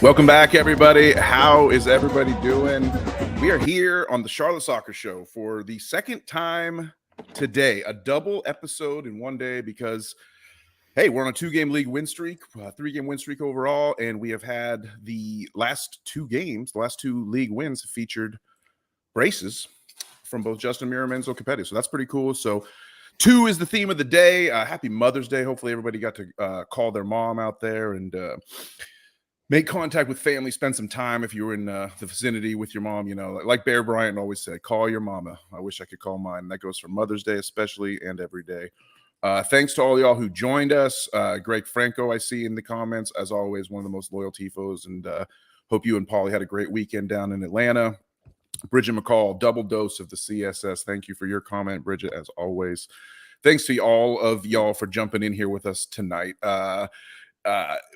Welcome back, everybody. How is everybody doing? We are here on the Charlotte Soccer Show for the second time today, a double episode in one day because, hey, we're on a 2-game league win streak, 3-game win streak overall, and we have had the last two league wins featured braces from both Justin Mira and Enzo Capetti. So that's pretty cool. So 2 is the theme of the day. Happy Mother's Day. Hopefully everybody got to call their mom out there and make contact with family, spend some time if you were in the vicinity with your mom. You know, like Bear Bryant always said, call your mama. I wish I could call mine. That goes for Mother's Day especially and every day. Thanks to all y'all who joined us. Greg Franco, I see in the comments, as always, one of the most loyal tifos, and hope you and Paulie had a great weekend down in Atlanta. Bridget McCall, double dose of the CSS. Thank you for your comment, Bridget, as always. Thanks to all of y'all for jumping in here with us tonight.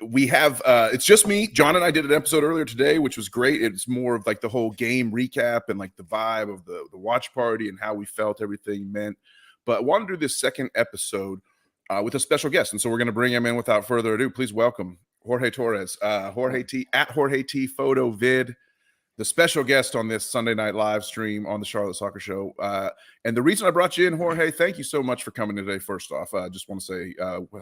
We have it's just me. John and I did an episode earlier today, which was great. It's more of like the whole game recap and like the vibe of the watch party and how we felt everything meant. But I want to do this second episode with a special guest, and so we're going to bring him in without further ado. Please welcome Jorge Torres, Jorge T Photo Vid, the special guest on this Sunday night live stream on the Charlotte Soccer Show. And the reason I brought you in, Jorge, thank you so much for coming today. First off, I just want to say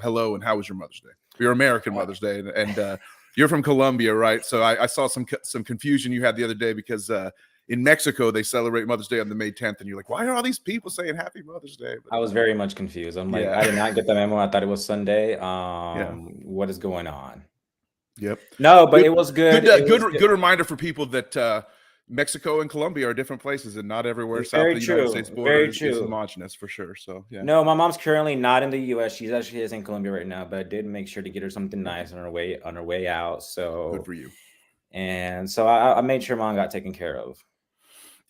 hello, and how was your Mother's Day? Your American Mother's Day, and you're from Colombia, right? So I saw some confusion you had the other day because in Mexico they celebrate Mother's Day on the May 10th, and you're like, why are all these people saying Happy Mother's Day? But, I was very much confused. I'm like, I did not get the memo. I thought it was Sunday. What is going on? Yep. No, but it was good. Good reminder for people that Mexico and Colombia are different places, and not everywhere south of the United States border is homogenous for sure. So yeah. No, my mom's currently not in the U.S. She's actually in Colombia right now, but I did make sure to get her something nice on her way out. So good for you. And so I made sure mom got taken care of.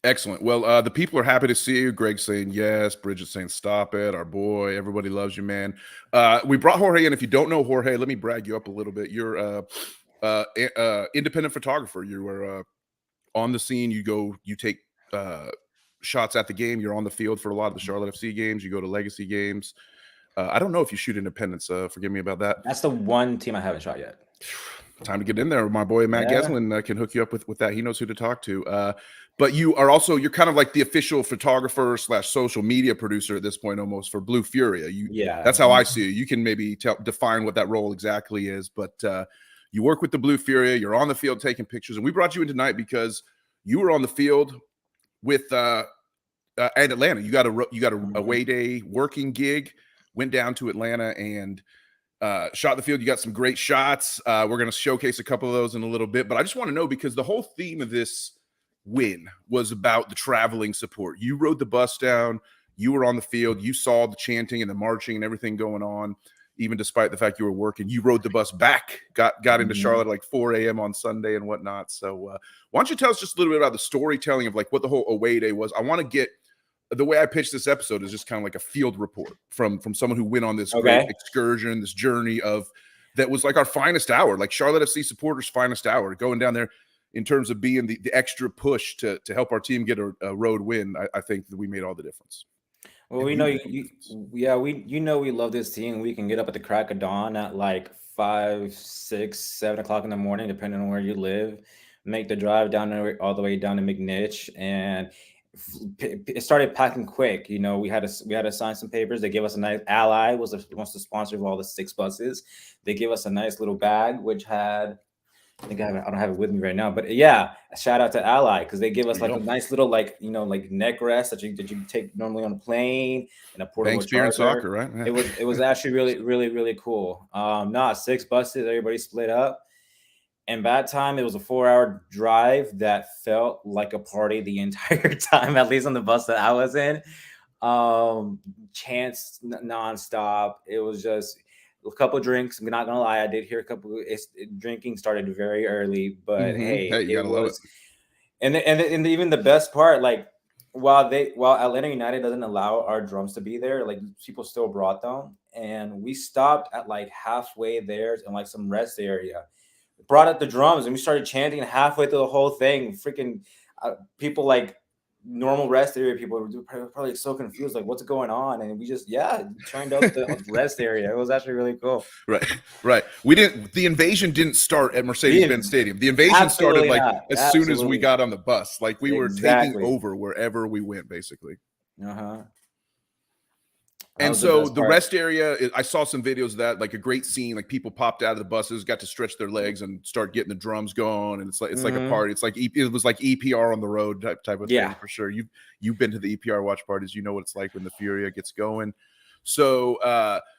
Excellent. Well, the people are happy to see you. Greg's saying yes. Bridget's saying stop it. Our boy, everybody loves you, man. We brought Jorge in. If you don't know Jorge, let me brag you up a little bit. You're independent photographer. You were on the scene. You take shots at the game. You're on the field for a lot of the Charlotte FC games. You go to legacy games. I don't know if you shoot independents. Forgive me about that. That's the one team I haven't shot yet. Time to get in there. My boy Matt Geslin can hook you up with that. He knows who to talk to. But you're kind of like the official photographer / social media producer at this point, almost, for Blue Furia. That's how I see you. You can maybe define what that role exactly is. But you work with the Blue Furia. You're on the field taking pictures, and we brought you in tonight because you were on the field with at Atlanta. You got a away day working gig. Went down to Atlanta and shot the field. You got some great shots. We're going to showcase a couple of those in a little bit. But I just want to know, because the whole theme of this win was about the traveling support. You rode the bus down. You were on the field. You saw the chanting and the marching and everything going on, even despite the fact you were working. You rode the bus back, got into Charlotte like 4 a.m. on Sunday and whatnot. So why don't you tell us just a little bit about the storytelling of like what the whole away day was? I want to get the way I pitched this episode is just kind of like a field report from someone who went on this great excursion, this journey that was like our finest hour, like Charlotte FC supporters' finest hour, going down there in terms of being the extra push to help our team get a road win. I think that we made all the difference. Well, we know we love this team. We can get up at the crack of dawn at like 5, 6, 7 o'clock in the morning, depending on where you live. Make the drive down there, all the way down to McNitch, and it started packing quick. You know, we had to sign some papers. They gave us a nice Ally was the sponsor of all the 6 buses. They gave us a nice little bag, which had, I don't have it with me right now, but yeah, shout out to Ally, because they give us like a nice little like neck rest that you take normally on a plane, and a portable charger. Beer and soccer, right? Yeah. It was actually really cool. 6 buses, everybody split up. And by that time, it was a 4-hour drive that felt like a party the entire time, at least on the bus that I was in. Chants nonstop. It was just a couple of drinks. I'm not gonna lie, I did hear a couple. Drinking started very early, but hey, you gotta love it. And even the best part, like while Atlanta United doesn't allow our drums to be there, like people still brought them, and we stopped at like halfway there in like some rest area, brought up the drums, and we started chanting halfway through the whole thing. Freaking people like normal rest area people were probably so confused, like what's going on, and we just turned up the rest area. It was actually really cool. Right, right. We didn't. The invasion didn't start at Mercedes-Benz Stadium. The invasion started Absolutely like not. as soon as we Absolutely. got on the bus. Like we were taking Exactly. over wherever we went, basically. Uh-huh. That And was the so best the part. rest area, I saw some videos of that, like a great scene. Like people popped out of the buses, got to stretch their legs and start getting the drums going, and it's like a party. It's like it was like EPR on the road type of Yeah. thing for sure. You've been to the EPR watch parties, you know what it's like when the Furia gets going. So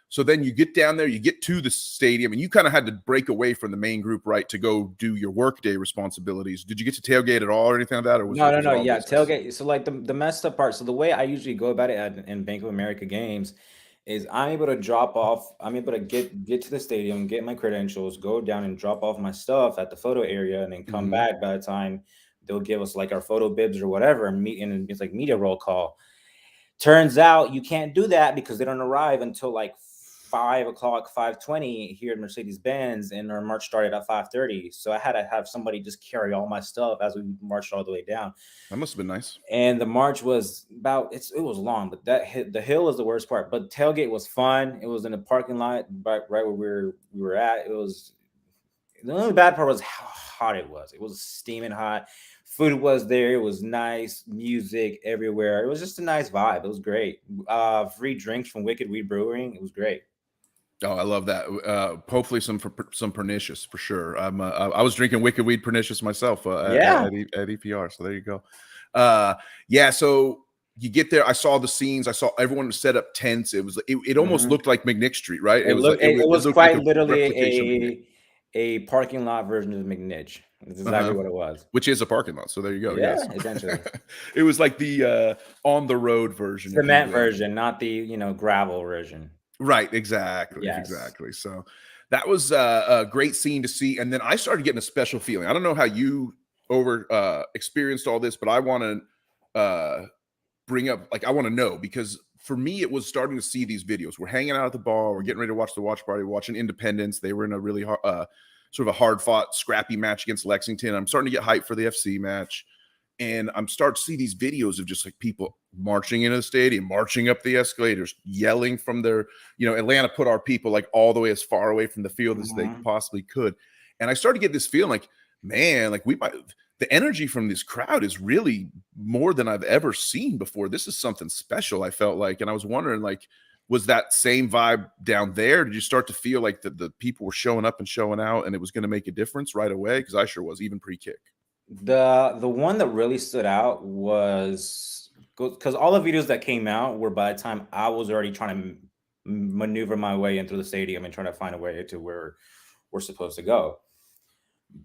so then you get down there, you get to the stadium, and you kind of had to break away from the main group, right, to go do your workday responsibilities. Did you get to tailgate at all or anything like that, or was No, it no, was it no. all Yeah, business? tailgate. So like the messed up part. So the way I usually go about it in Bank of America games is I'm able to drop off. I'm able to get to the stadium, get my credentials, go down and drop off my stuff at the photo area, and then come Mm-hmm. back. By the time they'll give us like our photo bibs or whatever, and meet, and it's like media roll call. Turns out you can't do that because they don't arrive until like 5 o'clock, 5:20 here at Mercedes Benz, and our march started at 5:30. So I had to have somebody just carry all my stuff as we marched all the way down. That must have been nice. And the march was it was long, but the hill was the worst part. But tailgate was fun. It was in the parking lot right where we were at. It was the only bad part was how hot it was. It was steaming hot. Food was there. It was nice. Music everywhere. It was just a nice vibe. It was great. Free drinks from Wicked Weed Brewing. It was great. Oh, I love that. Hopefully, some pernicious for sure. I was drinking Wicked Weed Pernicious myself Yeah. at EPR. So there you go. Yeah. So you get there. I saw the scenes. I saw everyone set up tents. It almost Mhm. looked like McNick Street, right? It It was like looked it it was looked like quite a literally replication of McNick. a parking lot version of McNitch. That's exactly Uh-huh. what it was. Which is a parking lot. So there you go. Yeah, Yes. essentially. It was like the on the road version, if you Cement will. version, not the gravel version. Right, exactly, Yes. exactly. So that was a great scene to see, and then I started getting a special feeling. I don't know how you experienced all this, but I want to bring up, like, I want to know, because for me it was starting to see these videos. We're hanging out at the bar, we're getting ready to watch the watch party, watching Independence. They were in a really hard, sort of a hard fought, scrappy match against Lexington. I'm starting to get hyped for the FC match. And I'm starting to see these videos of just like people marching into the stadium, marching up the escalators, yelling from their, Atlanta put our people like all the way as far away from the field as they Mhm. possibly could. And I started to get this feeling like, man, like the energy from this crowd is really more than I've ever seen before. This is something special, I felt like. And I was wondering, like, was that same vibe down there? Did you start to feel like the people were showing up and showing out and it was going to make a difference right away? Because I sure was, even pre-kick. The one that really stood out was because all the videos that came out were by the time I was already trying to maneuver my way into the stadium and trying to find a way to where we're supposed to go,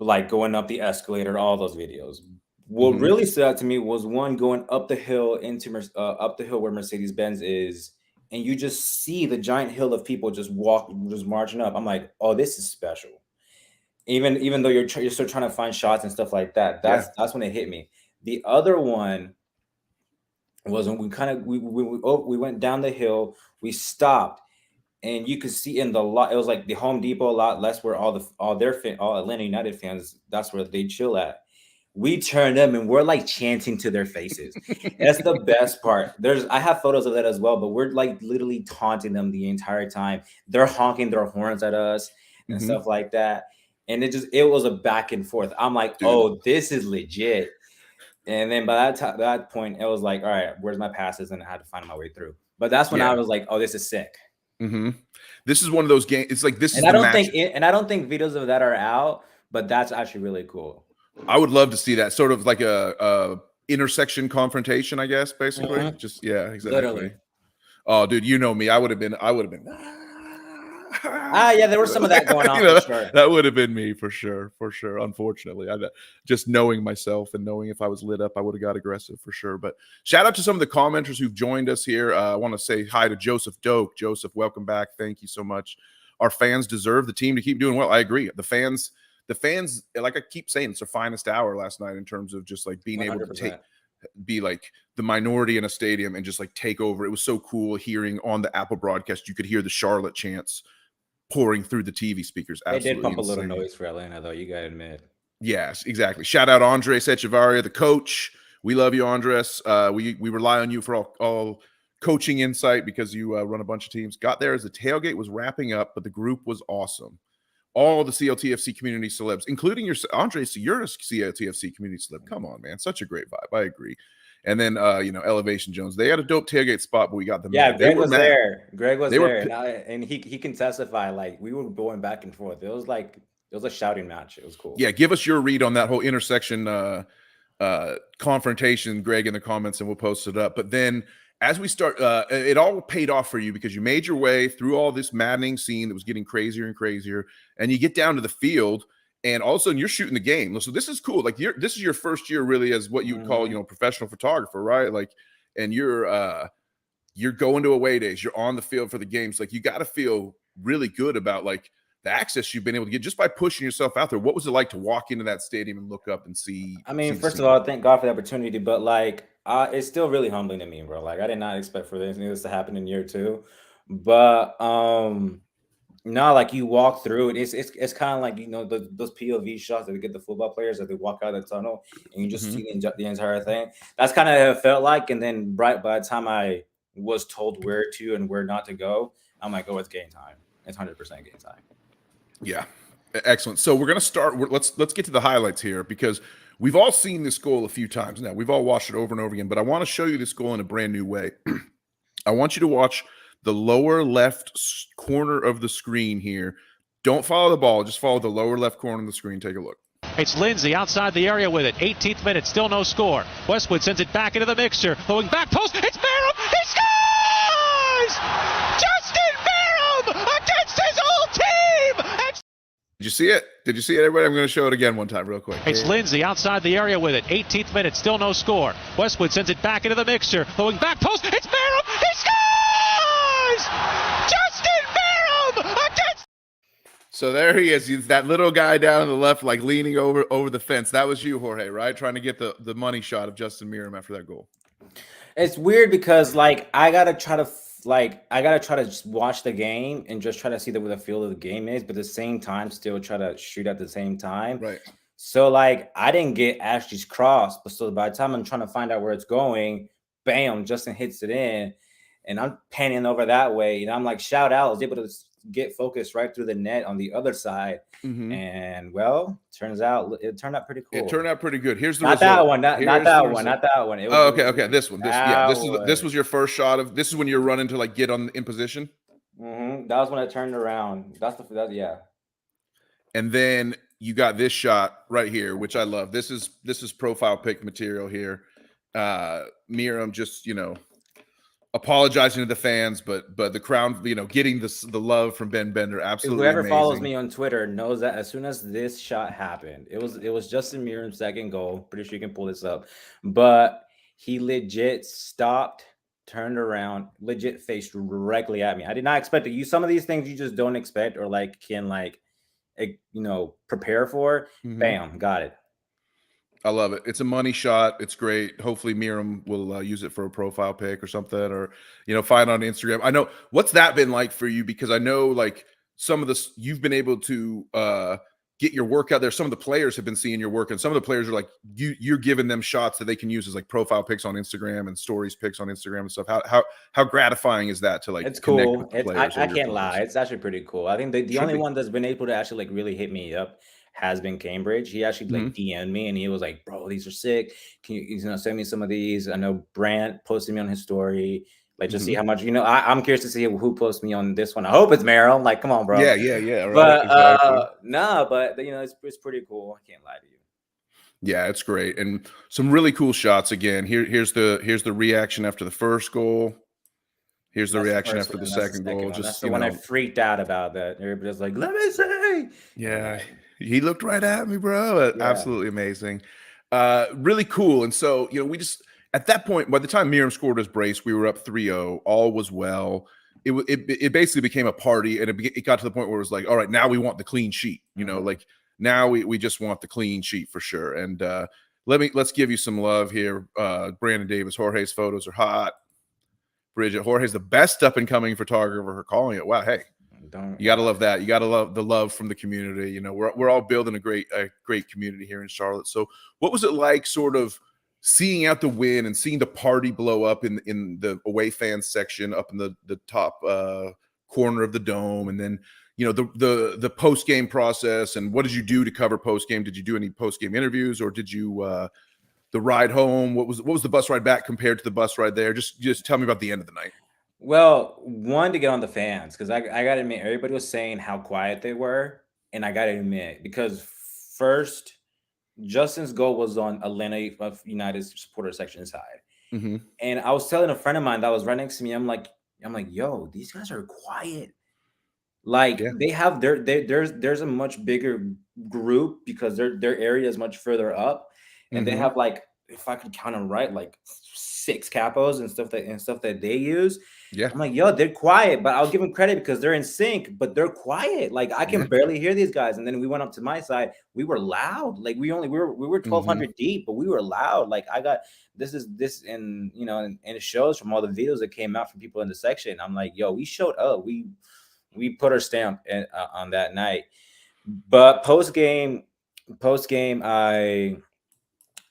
like going up the escalator, all those videos. What Mm-hmm. really stood out to me was one going up the hill up the hill where Mercedes Benz is, and you just see the giant hill of people just marching up. I'm like, oh, this is special. Even though you're still trying to find shots and stuff like that. Yeah. That's when it hit me. The other one was when we kind of we went down the hill, we stopped, and you could see in the lot. It was like the Home Depot lot. That's where all Atlanta United fans. That's where they chill at. We turned them and we're like chanting to their faces. That's the best part. I have photos of that as well, but we're like literally taunting them the entire time. They're honking their horns at us and Mm-hmm. stuff like that. And it was a back and forth. I'm like, Dude. oh, this is legit. And then by that point, it was like, all right, where's my passes? And I had to find my way through. But that's when I Yeah. was like, oh, this is sick. Mm-hmm. This is one of those games. It's like this is And I the don't match. think videos of that are out, but that's actually really cool. I would love to see that, sort of like a intersection confrontation, I guess, basically. Mhm. Just yeah, exactly. Literally. Oh, dude, you know me. I would have been. Yeah, there was some of that going on for sure. That would have been me for sure. Unfortunately, just knowing myself and knowing if I was lit up, I would have got aggressive for sure. But shout out to some of the commenters who've joined us here. I want to say hi to Joseph Doak. Joseph, welcome back. Thank you so much. Our fans deserve the team to keep doing well. I agree. The fans, like I keep saying, it's their finest hour last night in terms of just like being able to 100%. be like the minority in a stadium and just like take over. It was so cool hearing on the Apple broadcast. You could hear the Charlotte chants pouring through the TV speakers. They Absolutely did pump insane. a little noise for Atlanta, though. You gotta admit. Yes, exactly. Shout out Andres Echevarria, the coach. We love you, Andres. We rely on you for all coaching insight because you run a bunch of teams. Got there as the tailgate was wrapping up, but the group was awesome. All the CLTFC community celebs, including your Andres, you're a CLTFC community celeb. Come on, man. Such a great vibe. I agree. And then, Elevation Jones. They had a dope tailgate spot, but we got them. Yeah, Greg was there. Greg was there. And he can testify. Like, we were going back and forth. It was a shouting match. It was cool. Yeah, give us your read on that whole intersection confrontation, Greg, in the comments, and we'll post it up. But then as we start, it all paid off for you because you made your way through all this maddening scene that was getting crazier and crazier, and you get down to the field, and all of a sudden you're shooting the game. So this is cool. Like this is your first year really as what you would call, professional photographer, right? Like, and you're going to away days. You're on the field for the games. Like, you got to feel really good about like the access you've been able to get just by pushing yourself out there. What was it like to walk into that stadium and look up and see? I mean, first of all, thank God for the opportunity, but like, it's still really humbling to me, bro. Like, I did not expect for this to happen in year 2, but no, like, you walk through it. It's kind of like, those POV shots that they get the football players as they walk out of the tunnel, and you just see the entire thing. That's kind of how it felt like. And then right by the time I was told where to and where not to go, I'm like, oh, it's game time. It's 100% game time. Yeah, excellent. So we're gonna start. Let's get to the highlights here because we've all seen this goal a few times now. We've all watched it over and over again, but I want to show you this goal in a brand new way. I want you to watch the lower left corner of the screen here. Don't follow the ball; just follow the lower left corner of the screen. Take a look. It's Lindsay outside the area with it. 18th minute, still no score. Westwood sends it back into the mixer. Going back post. It's Barham. He scores! Justin Barham against his old team. Did you see it? Did you see it, everybody? I'm going to show it again one time real quick. It's Lindsay outside the area with it. 18th minute, still no score. Westwood sends it back into the mixer. Going back post. It's Barham. He scores! Justin Barham against. So there he is. He's that little guy down on the left, like leaning over the fence. That was you, Jorge, right? Trying to get the money shot of Justin Meram after that goal. It's weird because like I gotta try to just watch the game and just try to see what the feel of the game is, but at the same time still try to shoot at the same time. Right. So like I didn't get Ashley's cross, but so by the time I'm trying to find out where it's going, bam, Justin hits it in, and I'm panning over that way, and I'm like, shout out, I was able to get focused right through the net on the other side. And well, turns out it turned out pretty cool. It turned out pretty good. Here's the not result. That one, not that one, not that one. It was, okay. This one. This was your first shot of. This is when you're running to like get in position. That was when I turned around. Yeah. And then you got this shot right here, which I love. This is profile pic material here. Meram just apologizing to the fans, but the crowd, getting the love from Ben Bender. Absolutely. Whoever amazing. follows me on Twitter knows that as soon as this shot happened, it was Justin Meram's second goal. Pretty sure you can pull this up, but he legit stopped, turned around, legit faced directly at me. I did not expect it. Some of these things you just don't expect or can prepare for. Bam, got it. I love it. It's a money shot. It's great. Hopefully Meram will use it for a profile pic or something, or, find it on Instagram. I know. What's that been like for you? Because I know like some of this, you've been able to get your work out there. Some of the players have been seeing your work, and some of the players are like, you're giving them shots that they can use as like profile pics on Instagram and stories pics on Instagram and stuff. How gratifying is that to like, it's cool. I can't lie. It's actually pretty cool. I think the only one that's been able to actually like really hit me up has been Cambridge. He actually like DM'd me and he was like, bro, these are sick. Can you send me some of these? I know Brant posted me on his story. Like, just see how much, I'm curious to see who posts me on this one. I hope it's Meryl. Like, come on, bro. Yeah. Right. But exactly. It's pretty cool. I can't lie to you. Yeah, it's great. And some really cool shots again. Here's the reaction after the first goal. Here's the reaction after the second goal. That's the one I freaked out about. That everybody's like, let me see. Yeah. He looked right at me, bro. Yeah. Absolutely amazing. Really cool. And so, we just, at that point, by the time Meram scored his brace, we were up 3-0. All was well. It basically became a party, and it got to the point where it was like, all right, now we want the clean sheet. Like now we just want the clean sheet for sure. And let's give you some love here. Brandon Davis, Jorge's photos are hot. Bridget, Jorge's the best up and coming photographer for calling it. Wow, hey, you gotta love that. You gotta love the love from the community. You know, we're all building a great community here in Charlotte. So, what was it like, sort of seeing out the win and seeing the party blow up in the away fans section up in the top corner of the dome, and then the post game process, and what did you do to cover post game? Did you do any post game interviews, or did you the ride home? What was the bus ride back compared to the bus ride there? Just tell me about the end of the night. Well, one, to get on the fans, because I got to admit, everybody was saying how quiet they were. And I got to admit, because first, Justin's goal was on Atlanta United supporter section side. Mm-hmm. And I was telling a friend of mine that was right next to me, I'm like, yo, these guys are quiet. Like, they have there's a much bigger group because their area is much further up. And they have, like, if I could count them right, like 6 capos and stuff that they use. Yeah. I'm like, yo, they're quiet, but I'll give them credit because they're in sync, but they're quiet. Like, I can barely hear these guys. And then we went up to my side. We were loud. Like, we were 1,200 deep, but we were loud. Like, I got this, and it shows from all the videos that came out from people in the section. I'm like, yo, we showed up. We put our stamp on that night. But post game,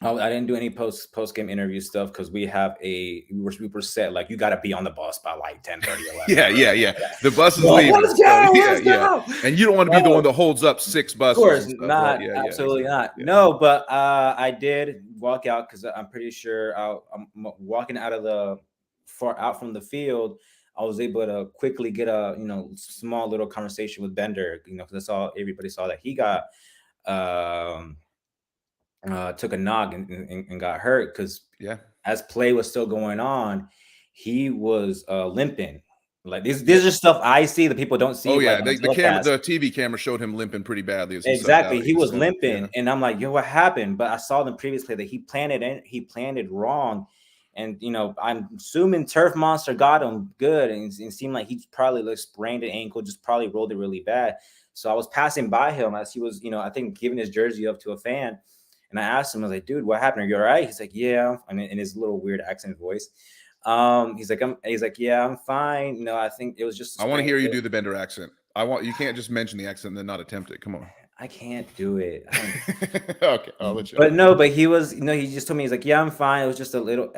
I didn't do any post game interview stuff because we were set, like, you got to be on the bus by like 10:30, 11. Yeah. The bus is leaving. Let's go. And you don't want to be the one that holds up 6 buses. Of course, not. Right? Absolutely not. Yeah. No, but I did walk out because I'm pretty sure I'm walking out from the field. I was able to quickly get a small little conversation with Bender, because everybody saw that he got took a knock and got hurt because as play was still going on, he was limping. Like, these are stuff I see that people don't see. Oh yeah, the TV camera showed him limping pretty badly. Exactly, he was limping, and I'm like, yo, what happened? But I saw the previous play that he planted wrong, and I'm assuming Turf Monster got him good, and it seemed like he probably sprained an ankle, just probably rolled it really bad. So I was passing by him as he was, I think, giving his jersey up to a fan. And I asked him, I was like, dude, what happened? Are you all right? He's like, yeah. And in his little weird accent voice. He's like, yeah, I'm fine. I think it was just. I want to hear you do the Bender accent. You can't just mention the accent and then not attempt it. Come on. I can't do it. Okay, I'll let you. But he was, he just told me, he's like, yeah, I'm fine. It was just a little,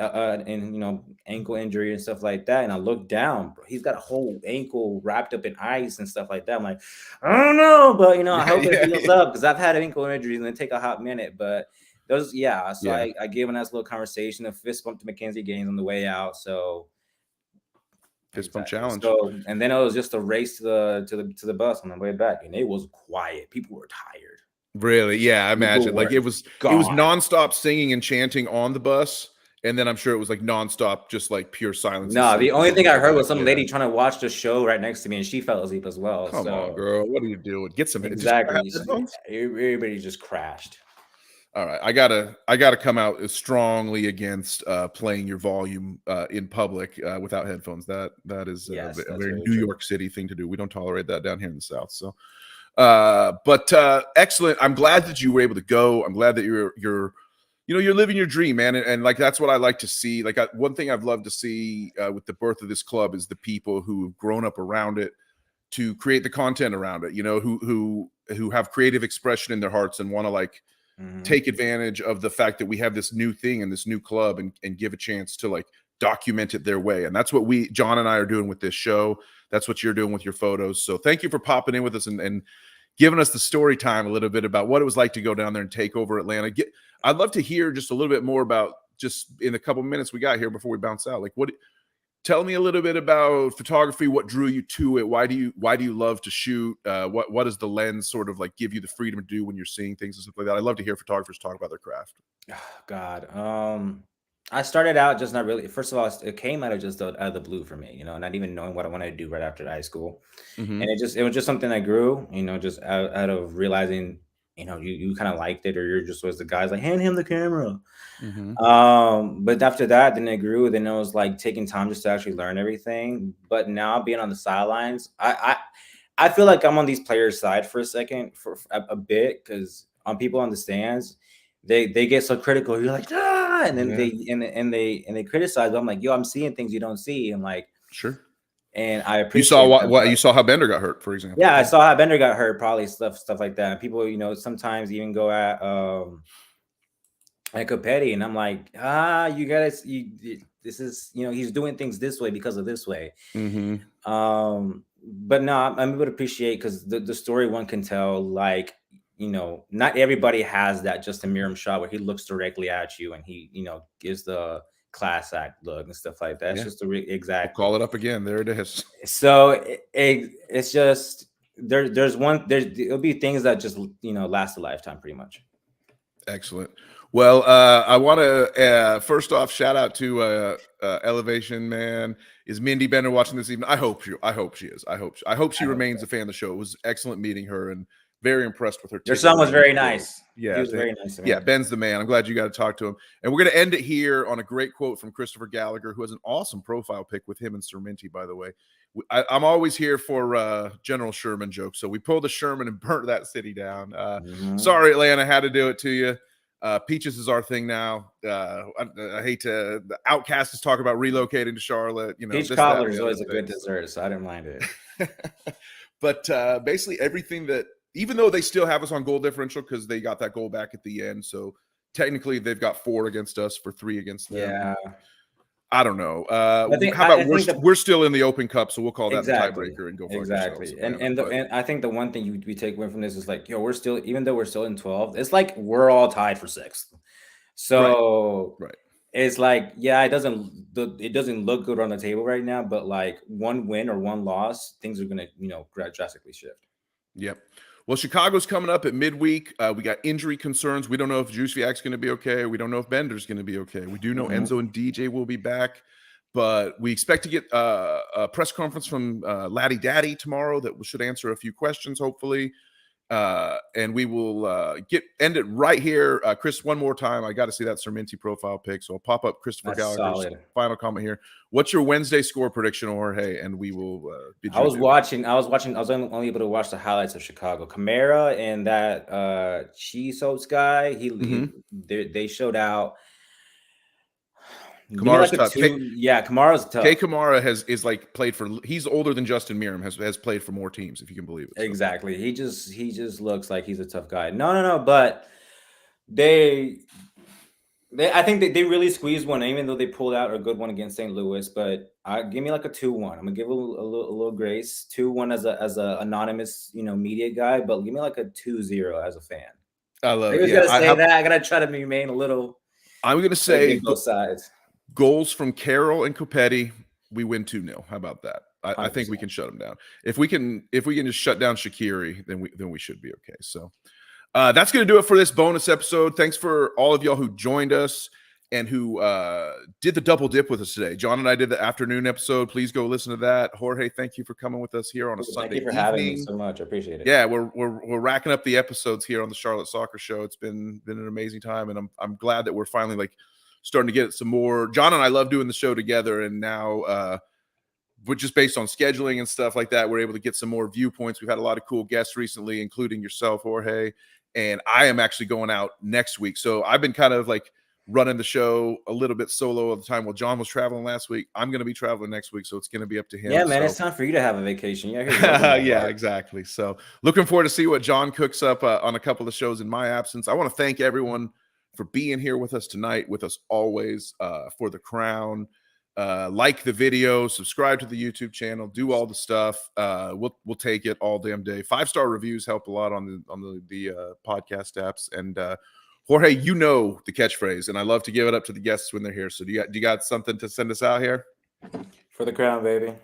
ankle injury and stuff like that. And I looked down, bro. He's got a whole ankle wrapped up in ice and stuff like that. I'm like, I don't know, but I hope it heals up, because I've had ankle injuries and they take a hot minute. But those, So I gave him a nice little conversation, a fist bump to Mackenzie Gaines on the way out. So. Fist bump challenge. So, and then it was just a race to the bus on the way back, and it was quiet. People were tired. Really? Yeah, I imagine. Like, it was nonstop singing and chanting on the bus, and then I'm sure it was like nonstop, just like pure silence. No, the only thing I heard was some lady trying to watch the show right next to me, and she fell asleep as well. Come on, girl. What are you doing? Get some. Exactly. Everybody just crashed. All right, I gotta come out strongly against playing your volume in public without headphones. That is a very New York City thing to do. We don't tolerate that down here in the South. So, but excellent. I'm glad that you were able to go. I'm glad that you're living your dream, man. And like, that's what I like to see. Like, one thing I've loved to see with the birth of this club is the people who have grown up around it to create the content around it. Who have creative expression in their hearts and want to take advantage of the fact that we have this new thing and this new club and give a chance to document it their way. And that's what John and I are doing with this show. That's what you're doing with your photos. So thank you for popping in with us and giving us the story time a little bit about what it was like to go down there and take over Atlanta. I'd love to hear just a little bit more about, just in the couple minutes we got here before we bounce out. Tell me a little bit about photography. What drew you to it? Why do you love to shoot? What does the lens sort of give you the freedom to do when you're seeing things and stuff like that? I love to hear photographers talk about their craft. Oh, God. I started out just not really. First of all, it came out of the blue for me, not even knowing what I wanted to do right after high school. Mm-hmm. And it was just something that grew, just out of realizing, you kind of liked it, or you're just was the guys like, hand him the camera. Mm-hmm. But after that, then it grew. Then it was taking time just to actually learn everything. But now being on the sidelines, I feel like I'm on these players' side for a second, for a bit, because on people on the stands, they get so critical. You're like, ah, and then Yeah. they criticize. But I'm like, yo, I'm seeing things you don't see, and like, Sure. and I You appreciate saw that, what but you saw how Bender got hurt, for example. yeah, I saw how Bender got hurt, probably stuff like that. And people, sometimes even go at Copetti, and I'm like, you guys, this is, he's doing things this way because of this way. But no, I'm able to appreciate, because the story one can tell, like, not everybody has that Justin Miram shot where he looks directly at you and he, gives the class act look and stuff like that. It's just exactly. We'll call it up again. There it is. So it's just there'll be things that just last a lifetime pretty much. Excellent. Well, I want to first off shout out to Elevation Man. Is Mindy Bender watching this evening? I hope she is. I hope she remains a fan of the show. It was excellent meeting her and very impressed with her. Your son was very nice. Yeah, he was very nice to me. Yeah, Ben's the man. I'm glad you got to talk to him. And we're going to end it here on a great quote from Christopher Gallagher, who has an awesome profile pic with him and Serminti, by the way. I'm always here for General Sherman jokes. So we pulled a Sherman and burnt that city down. Sorry, Atlanta, had to do it to you. Peaches is our thing now. I hate to. The Outcast is talking about relocating to Charlotte. Peach cobbler is always a good dessert, so I didn't mind it. But basically everything that, even though they still have us on goal differential because they got that goal back at the end, so technically they've got 4 against us for 3 against them. Yeah. I don't know. How about we're still in the Open Cup, so we'll call that the tiebreaker and go for it. And I think the one thing we take away from this is like, we're still, even though we're still in 12th, it's like we're all tied for 6th. So right. It's like, it doesn't look good on the table right now, but like one win or one loss, things are gonna drastically shift. Yep. Well, Chicago's coming up at midweek. We got injury concerns. We don't know if Juiceviak's going to be okay. We don't know if Bender's going to be okay. We do know Enzo and DJ will be back, but we expect to get a press conference from Laddie Daddy tomorrow that should answer a few questions, hopefully. And we will end it right here. Chris, one more time. I got to see that Serminti profile pic, so I'll pop up Christopher Gallagher's final comment here. What's your Wednesday score prediction, Jorge? And we will. I was only able to watch the highlights of Chicago. Kamara and that Cheese Oats guy. They showed out. Kamara's tough. Kamara's tough. Kamara is like played for. He's older than Justin Miram. Has played for more teams, if you can believe it. So. Exactly. He just looks like he's a tough guy. No. But I think they really squeezed one, even though they pulled out a good one against St. Louis. But give me like a 2-1. I'm gonna give a little grace. 2-1 as a anonymous media guy, but give me like a 2-0 as a fan. I love it. I gotta try to remain a little. I'm gonna say both sides. Goals from Carroll and Copetti, we win 2-0. How about that? I think we can shut them down. If we can just shut down Shaqiri, then we should be okay. So that's going to do it for this bonus episode. Thanks for all of y'all who joined us and who did the double dip with us today. John and I did the afternoon episode. Please go listen to that. Jorge, thank you for coming with us here on a Sunday evening. Thank you for having me so much. I appreciate it. Yeah, we're racking up the episodes here on the Charlotte Soccer Show. It's been an amazing time, and I'm glad that we're finally like starting to get some more. John and I love doing the show together, and now but just based on scheduling and stuff like that, we're able to get some more viewpoints. We've had a lot of cool guests recently, including yourself, Jorge, and I am actually going out next week. So I've been kind of like running the show a little bit solo all the time. While John was traveling last week, I'm going to be traveling next week, so it's going to be up to him. Yeah, man, it's time for you to have a vacation. Yeah, exactly. So looking forward to see what John cooks up on a couple of shows in my absence. I want to thank everyone for being here with us tonight, with us always, for the crown. Like the video, subscribe to the YouTube channel, do all the stuff. We'll take it all damn day. 5-star reviews help a lot on the podcast apps. And Jorge, you know the catchphrase, and I love to give it up to the guests when they're here. So do you got something to send us out here? For the crown, baby.